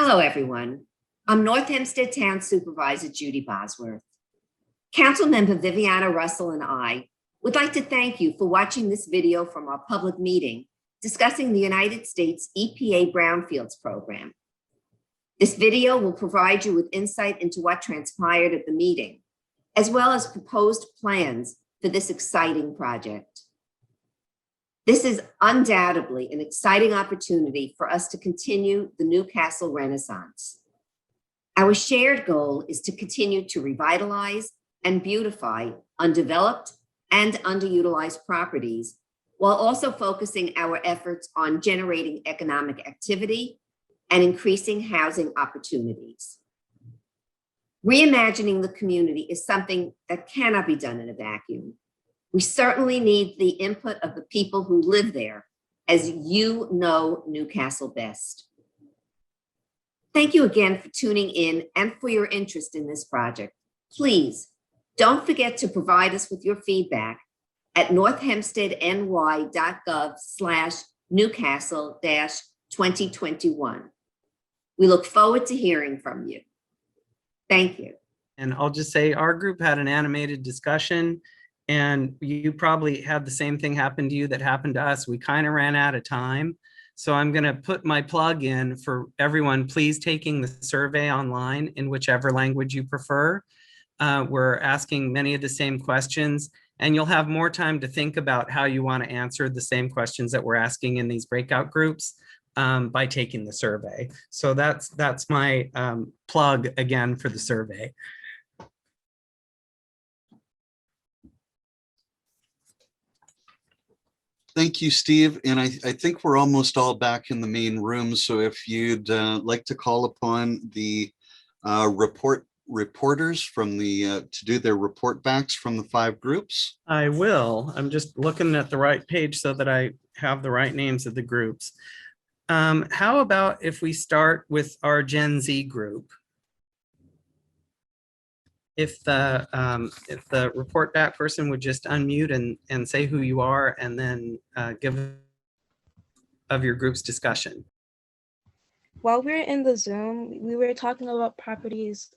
Hello, everyone. I'm North Hempstead Town Supervisor Judy Bosworth. Councilmember Viviana Russell and I would like to thank you for watching this video from our public meeting discussing the United States EPA Brownfields program. This video will provide you with insight into what transpired at the meeting, as well as proposed plans for this exciting project. This is undoubtedly an exciting opportunity for us to continue the Newcastle Renaissance. Our shared goal is to continue to revitalize and beautify undeveloped and underutilized properties, while also focusing our efforts on generating economic activity and increasing housing opportunities. Reimagining the community is something that cannot be done in a vacuum. We certainly need the input of the people who live there, as you know Newcastle best. Thank you again for tuning in and for your interest in this project. Please don't forget to provide us with your feedback at northhempsteadny.gov/Newcastle-2021. We look forward to hearing from you. Thank you. And I'll just say our group had an animated discussion, and you probably had the same thing happen to you that happened to us. We kind of ran out of time. So I'm going to put my plug in for everyone, please taking the survey online in whichever language you prefer. We're asking many of the same questions, and you'll have more time to think about how you want to answer the same questions that we're asking in these breakout groups by taking the survey. So that's my plug again for the survey. Thank you, Steve. And I think we're almost all back in the main room. So if you'd like to call upon the reporters from the to do their report backs from the 5 groups. I will. I'm just looking at the right page so that I have the right names of the groups. How about if we start with our Gen Z group? If the report back person would just unmute and say who you are, and then give of your group's discussion. While we were in the Zoom, we were talking about properties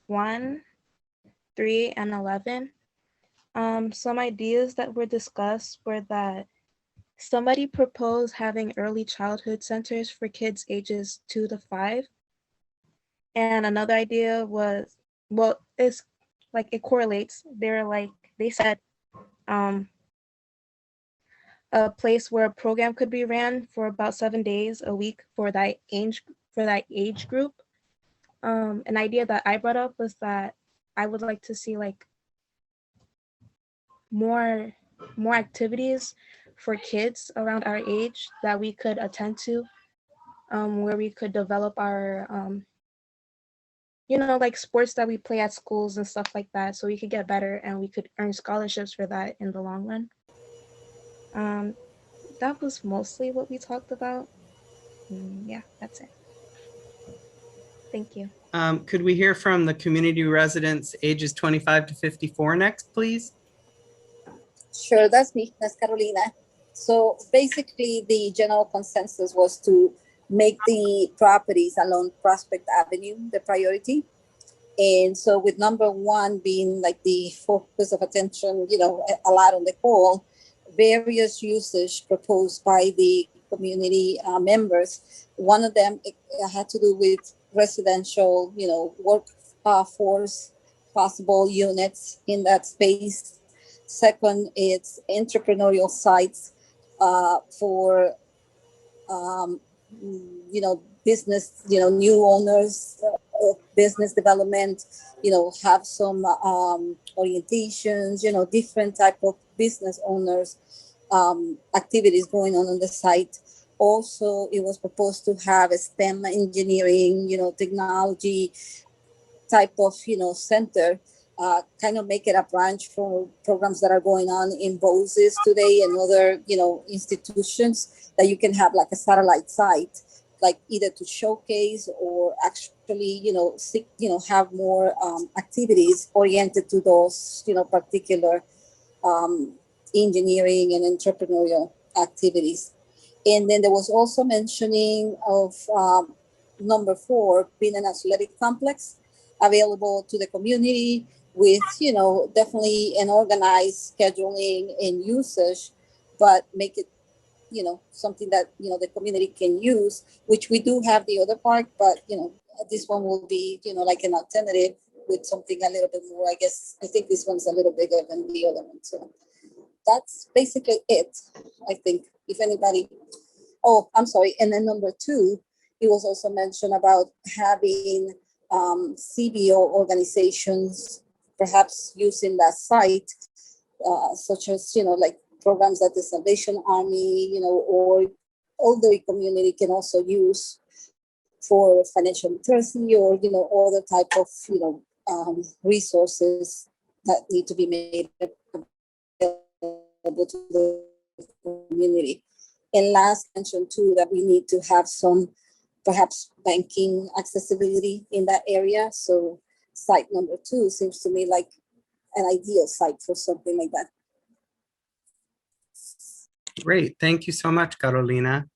1, 3, and 11. Some ideas that were discussed were that somebody proposed having early childhood centers for kids ages 2 to 5. And another idea was, well, it's like it correlates. They said a place where a program could be ran for about 7 days a week for that age group. An idea that I brought up was that I would like to see like more activities for kids around our age that we could attend to, where we could develop our like sports that we play at schools and stuff like that, so we could get better and we could earn scholarships for that in the long run. That was mostly what we talked about. Yeah, that's it. Thank you. Could we hear from the community residents ages 25 to 54 next, please? Sure, that's me. That's Carolina. So basically, the general consensus was to make the properties along Prospect Avenue the priority. And so with number 1 being like the focus of attention, a lot on the whole, various usage proposed by the community members. One of them had to do with residential, workforce, possible units in that space. Second, it's entrepreneurial sites for business, new owners, business development, have some orientations, different type of business owners, activities going on the site. Also, it was proposed to have a STEM engineering, technology type of, center, kind of make it a branch for programs that are going on in BOSES today and other, institutions, that you can have like a satellite site, like either to showcase or actually, have more activities oriented to those, particular engineering and entrepreneurial activities. And then there was also mentioning of number 4 being an athletic complex available to the community with, definitely an organized scheduling and usage, but make it, something that, the community can use, which we do have the other park, but, this one will be, like an alternative with something a little bit more, I guess. I think this one's a little bigger than the other one. So that's basically it, I think. If anybody, oh, I'm sorry. And then number 2, it was also mentioned about having CBO organizations perhaps using that site, such as, like programs that the Salvation Army, or older community can also use for financial literacy or, other type of, resources that need to be made available to the community. And last, mention too that we need to have some perhaps banking accessibility in that area. So site number 2 seems to me like an ideal site for something like that. Great, thank you so much, Carolina.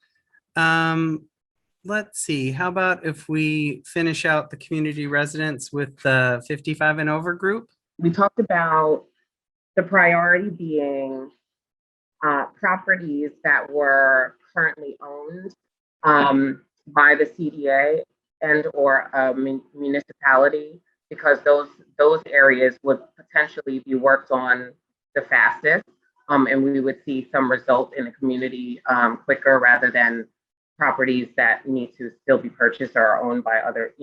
Let's see, how about if we finish out the community residents with the 55 and over group? We talked about the priority being properties that were currently owned by the CDA and or a municipality, because those areas would potentially be worked on the fastest, and we would see some result in the community quicker rather than properties that need to still be purchased or are owned by other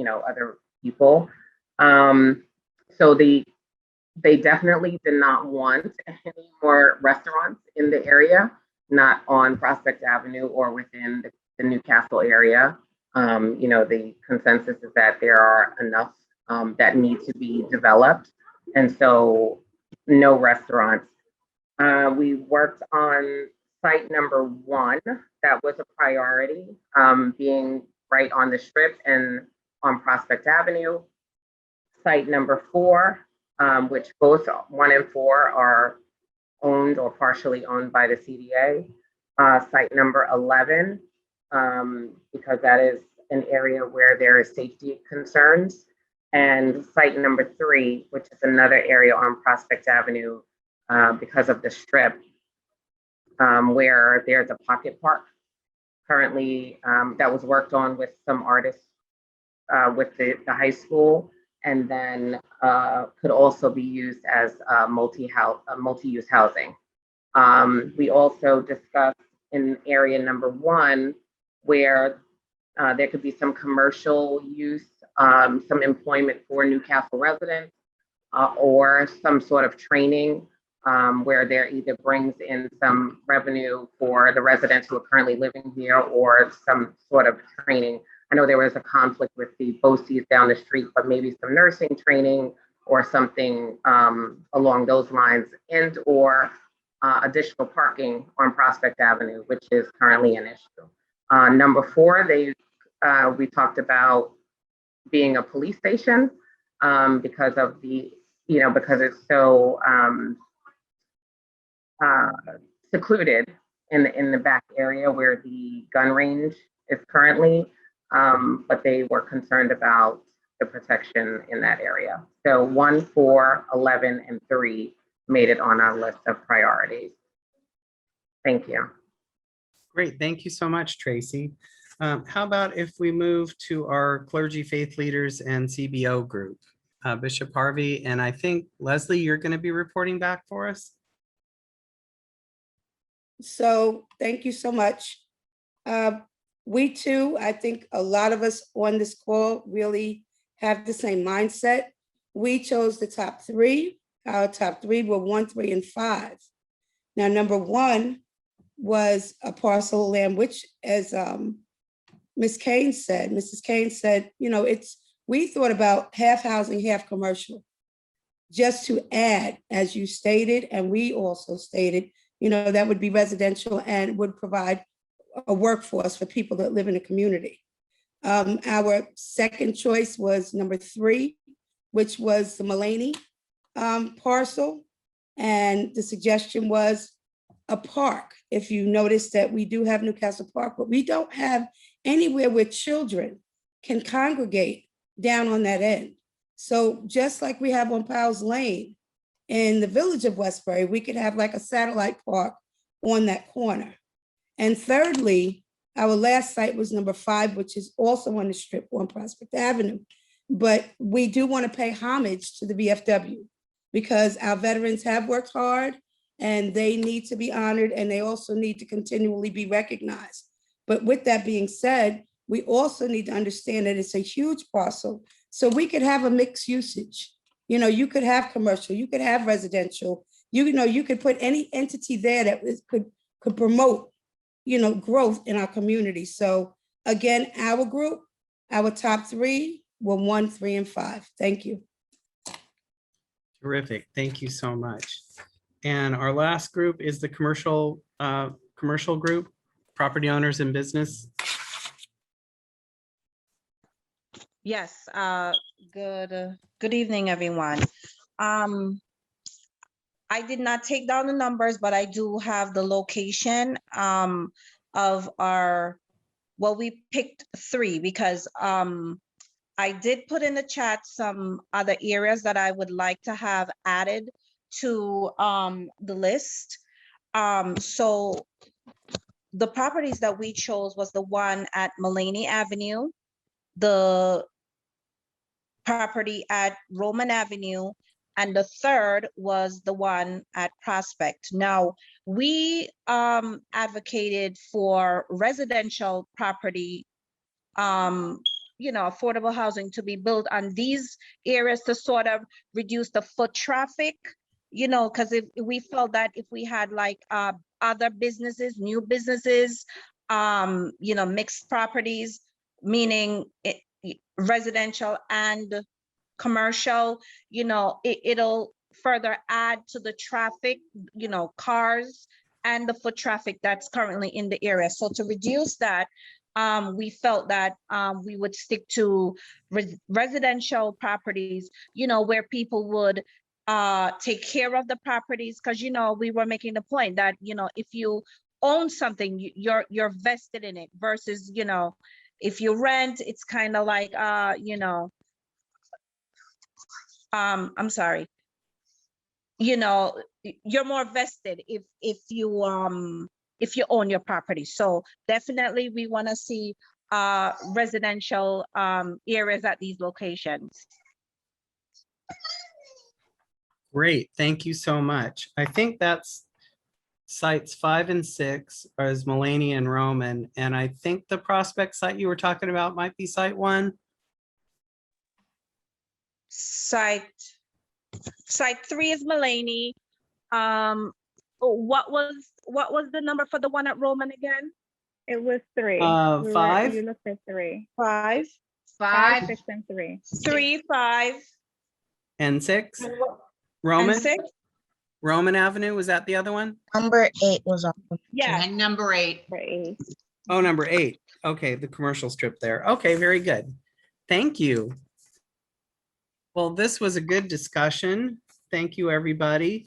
people. So they definitely did not want any more restaurants in the area, not on Prospect Avenue or within the Newcastle area. The consensus is that there are enough that need to be developed, and so no restaurants. We worked on site number 1, that was a priority, being right on the Strip and on Prospect Avenue. Site number 4, which both 1 and 4 are owned or partially owned by the CDA. Site number 11, because that is an area where there is safety concerns. And site number 3, which is another area on Prospect Avenue because of the Strip, where there's a pocket park currently that was worked on with some artists with the high school, and then could also be used as multi-use housing. We also discussed in area number 1 where there could be some commercial use, some employment for Newcastle residents, or some sort of training where there either brings in some revenue for the residents who are currently living here or some sort of training. I know there was a conflict with the BOCES down the street, but maybe some nursing training or something along those lines, and or additional parking on Prospect Avenue, which is currently an issue. Number 4, we talked about being a police station because of because it's so secluded in the back area where the gun range is currently, but they were concerned about the protection in that area. So 1, 4, 11, and 3 made it on our list of priorities. Thank you. Great, thank you so much, Tracy. How about if we move to our clergy, faith leaders, and CBO group? Bishop Harvey, and I think Leslie, you're going to be reporting back for us. So thank you so much. We too, I think a lot of us on this call really have the same mindset. We chose the top 3. Our top 3 were 1, 3, and 5. Now, number 1 was a parcel of land, which, as Mrs. Kane said, we thought about half housing, half commercial, just to add, as you stated, and we also stated, that would be residential and would provide a workforce for people that live in the community. Our second choice was number 3, which was the Mulaney parcel. And the suggestion was a park if you notice that we do have Newcastle Park, but we don't have anywhere where children can congregate down on that end. So just like we have on Powell's Lane in the village of Westbury, we could have like a satellite park on that corner. And thirdly, our last site was number 5, which is also on the strip on Prospect Avenue. But we do want to pay homage to the VFW because our veterans have worked hard and they need to be honored, and they also need to continually be recognized. But with that being said, we also need to understand that it's a huge parcel. So we could have a mixed usage. You know, you could have commercial, you could have residential, you know, you could put any entity there that could promote, you know, growth in our community. So again, our group, our top 3 were 1, 3, and 5. Thank you. Terrific. Thank you so much. And our last group is the commercial group, property owners and business. Yes, good evening, everyone. I did not take down the numbers, but I do have the location of our, well, we picked 3 because I did put in the chat some other areas that I would like to have added to the list. So the properties that we chose was the one at Mulaney Avenue, the property at Roman Avenue, and the third was the one at Prospect. Now, we advocated for residential property, you know, affordable housing to be built on these areas to sort of reduce the foot traffic, you know, because if we felt that if we had like other businesses, new businesses, you know, mixed properties, meaning residential and commercial, you know, it'll further add to the traffic, you know, cars and the foot traffic that's currently in the area. So to reduce that, we felt that we would stick to residential properties, you know, where people would take care of the properties, because, you know, we were making the point that, you know, if you own something, you're vested in it versus, you know, if you rent, it's kind of like, you know, I'm sorry, you know, you're more vested if you own your property. So definitely we want to see residential areas at these locations. Great, thank you so much. I think that's sites 5 and 6 as Mulaney and Roman. And I think the Prospect site you were talking about might be site 1. Site 3 is Mulaney. What was the number for the one at Roman again? It was 3. 5. You looked at 3. 5. 5, 6, and 3. 3, 5, And 6. and Roman. 6. Roman Avenue, was that the other one? Number 8 was on. Yeah. And number 8. For 8. Oh, number 8. Okay, the commercial strip there. Okay, very good. Thank you. Well, this was a good discussion. Thank you, everybody.